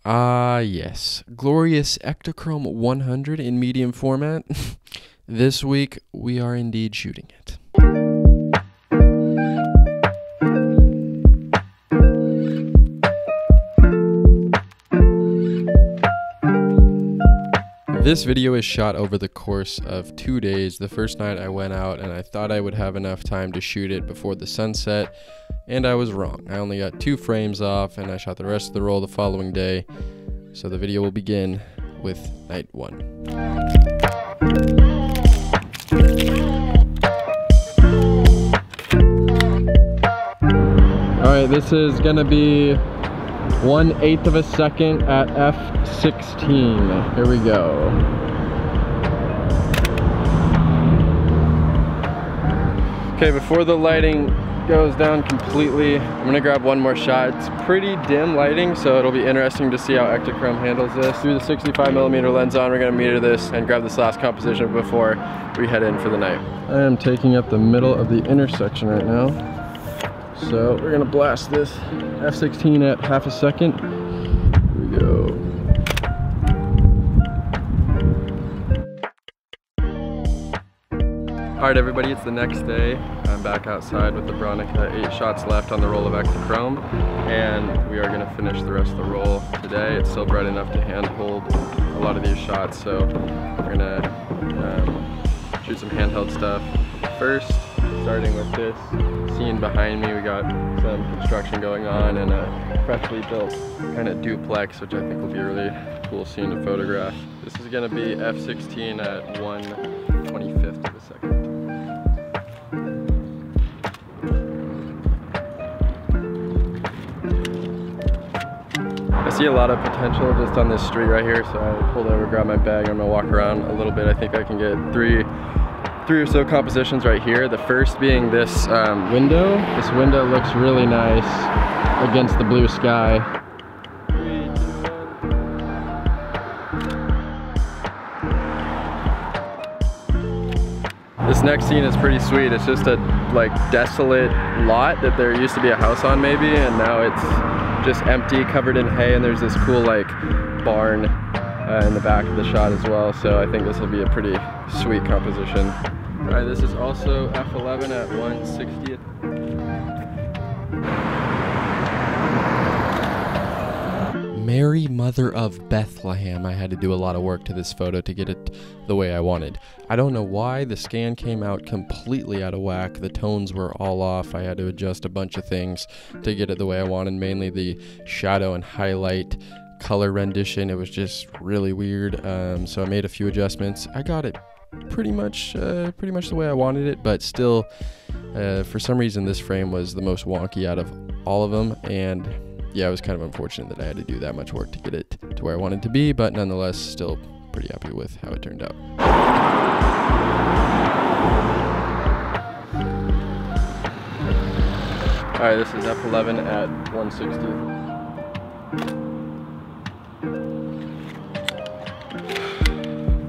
Yes. Glorious Ektachrome 100 in medium format. This week, we are indeed shooting it. This video is shot over the course of 2 days. The first night I went out and I thought I would have enough time to shoot it before the sunset, and I was wrong. I only got 2 frames off and I shot the rest of the roll the following day. So the video will begin with night 1. Alright, this is gonna be 1/8 of a second at f/16. Here we go. Okay, before the lighting goes down completely, I'm gonna grab one more shot. It's pretty dim lighting, so it'll be interesting to see how Ektachrome handles this. Through the 65mm lens on, we're gonna meter this and grab this last composition before we head in for the night. I am taking up the middle of the intersection right now. So we're gonna blast this f/16 at half a second. Here we go. Alright everybody, it's the next day. I'm back outside with the Bronica, 8 shots left on the roll of Ektachrome, and we are gonna finish the rest of the roll today. It's still bright enough to handhold a lot of these shots, so we're gonna shoot some handheld stuff first. Starting with this scene behind me, we got some construction going on and a freshly built kind of duplex, which I think will be a really cool scene to photograph. This is going to be f/16 at 1/25 of a second. I see a lot of potential just on this street right here, so I pulled over, grabbed my bag, I'm going to walk around a little bit. I think I can get three or so compositions right here. The first being this window. This window looks really nice against the blue sky. 3, 2, 1. This next scene is pretty sweet. It's just a like desolate lot that there used to be a house on maybe, and now it's just empty, covered in hay, and there's this cool like barn in the back of the shot as well. So I think this will be a pretty sweet composition. Alright, this is also f/11 at 1/60th. Mary Mother of Bethlehem. I had to do a lot of work to this photo to get it the way I wanted. I don't know why the scan came out completely out of whack. The tones were all off. I had to adjust a bunch of things to get it the way I wanted, mainly the shadow and highlight color rendition. It was just really weird, so I made a few adjustments. I got it pretty much the way I wanted it, but still for some reason this frame was the most wonky out of all of them, and yeah, it was kind of unfortunate that I had to do that much work to get it to where I wanted it to be, but nonetheless still pretty happy with how it turned out. Alright, this is f/11 at 1/60.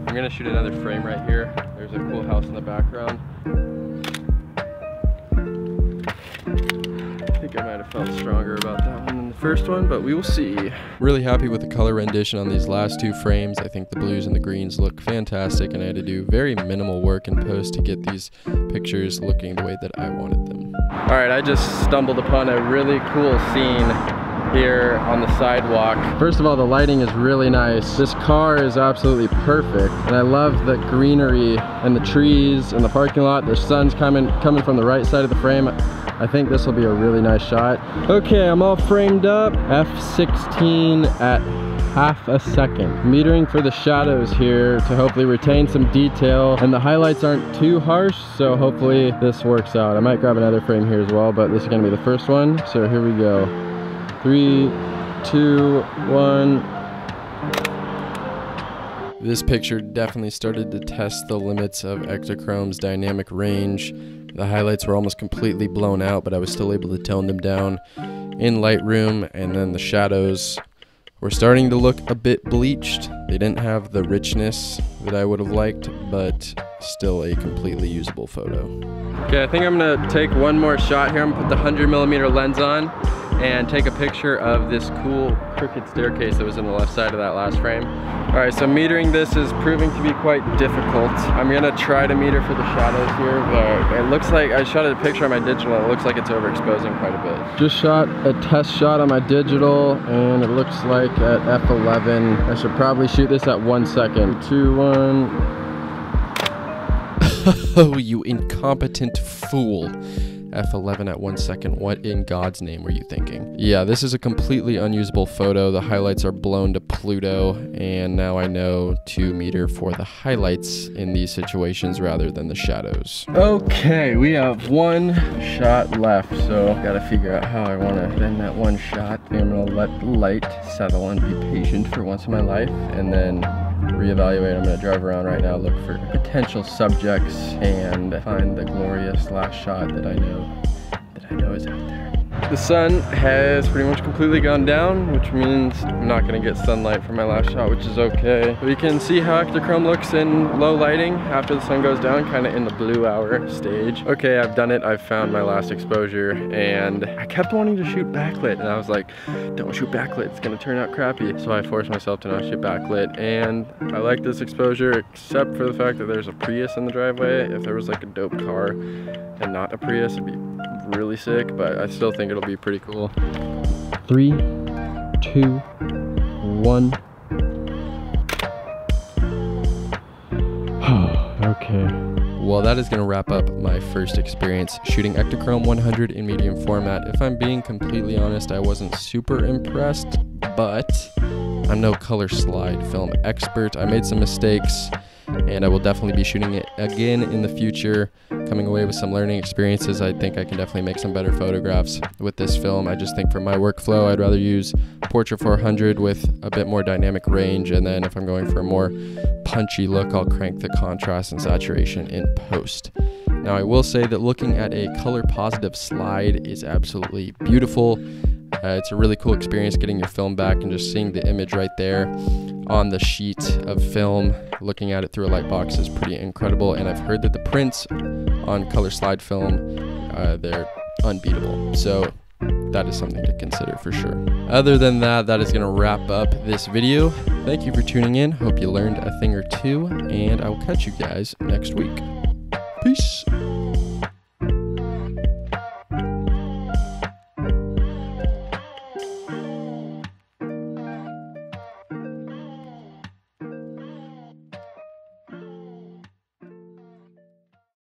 I'm gonna shoot another frame right here. There's a cool house in the background. I think I might have felt stronger about that one than the first one, but we will see. Really happy with the color rendition on these last 2 frames. I think the blues and the greens look fantastic, and I had to do very minimal work in post to get these pictures looking the way that I wanted them. Alright, I just stumbled upon a really cool scene here on the sidewalk. First of all, the lighting is really nice. This car is absolutely perfect, and I love the greenery and the trees and the parking lot. The sun's coming from the right side of the frame. I think this will be a really nice shot. Okay, I'm all framed up. f/16 at half a second. Metering for the shadows here to hopefully retain some detail, and the highlights aren't too harsh, so hopefully this works out. I might grab another frame here as well, but this is gonna be the first one, so here we go. 3, 2, 1. This picture definitely started to test the limits of Ektachrome's dynamic range. The highlights were almost completely blown out, but I was still able to tone them down in Lightroom, and then the shadows were starting to look a bit bleached. They didn't have the richness that I would have liked, but still a completely usable photo. Okay, I think I'm gonna take one more shot here. I'm gonna put the 100mm lens on, and take a picture of this cool crooked staircase that was in the left side of that last frame. All right, so metering this is proving to be quite difficult. I'm gonna try to meter for the shadows here, but it looks like I shot a picture on my digital and it looks like it's overexposing quite a bit. Just shot a test shot on my digital and it looks like at f11. I should probably shoot this at 1 second. 2, 1. Oh, you incompetent fool. F11 at 1 second. What in God's name were you thinking? Yeah, this is a completely unusable photo. The highlights are blown to Pluto, and now I know to meter for the highlights in these situations rather than the shadows. Okay, we have 1 shot left, so gotta figure out how I wanna spend that 1 shot. I think I'm gonna let the light settle and be patient for once in my life, and then reevaluate. I'm gonna drive around right now, look for potential subjects, and find the glorious last shot that I know is out there. The sun has pretty much completely gone down, which means I'm not gonna get sunlight for my last shot, which is okay. We can see how Ektachrome looks in low lighting after the sun goes down, kind of in the blue hour stage. Okay, I've done it. I've found my last exposure, and I kept wanting to shoot backlit, and I was like, don't shoot backlit, it's gonna turn out crappy. So I forced myself to not shoot backlit, and I like this exposure, except for the fact that there's a Prius in the driveway. If there was like a dope car and not a Prius, it'd be really sick, but I still think it'll be pretty cool. 3, 2, 1. Okay. Well, that is gonna wrap up my first experience shooting Ektachrome 100 in medium format. If I'm being completely honest, I wasn't super impressed, but I'm no color slide film expert. I made some mistakes, and I will definitely be shooting it again in the future, coming away with some learning experiences. I think I can definitely make some better photographs with this film. I just think for my workflow, I'd rather use Portrait 400 with a bit more dynamic range, and then if I'm going for a more punchy look, I'll crank the contrast and saturation in post. Now, I will say that looking at a color positive slide is absolutely beautiful. It's a really cool experience getting your film back and just seeing the image right there on the sheet of film. Looking at it through a light box is pretty incredible, and I've heard that the prints on color slide film, they're unbeatable. So that is something to consider for sure. Other than that, that is going to wrap up this video. Thank you for tuning in. Hope you learned a thing or two, and I will catch you guys next week. Peace.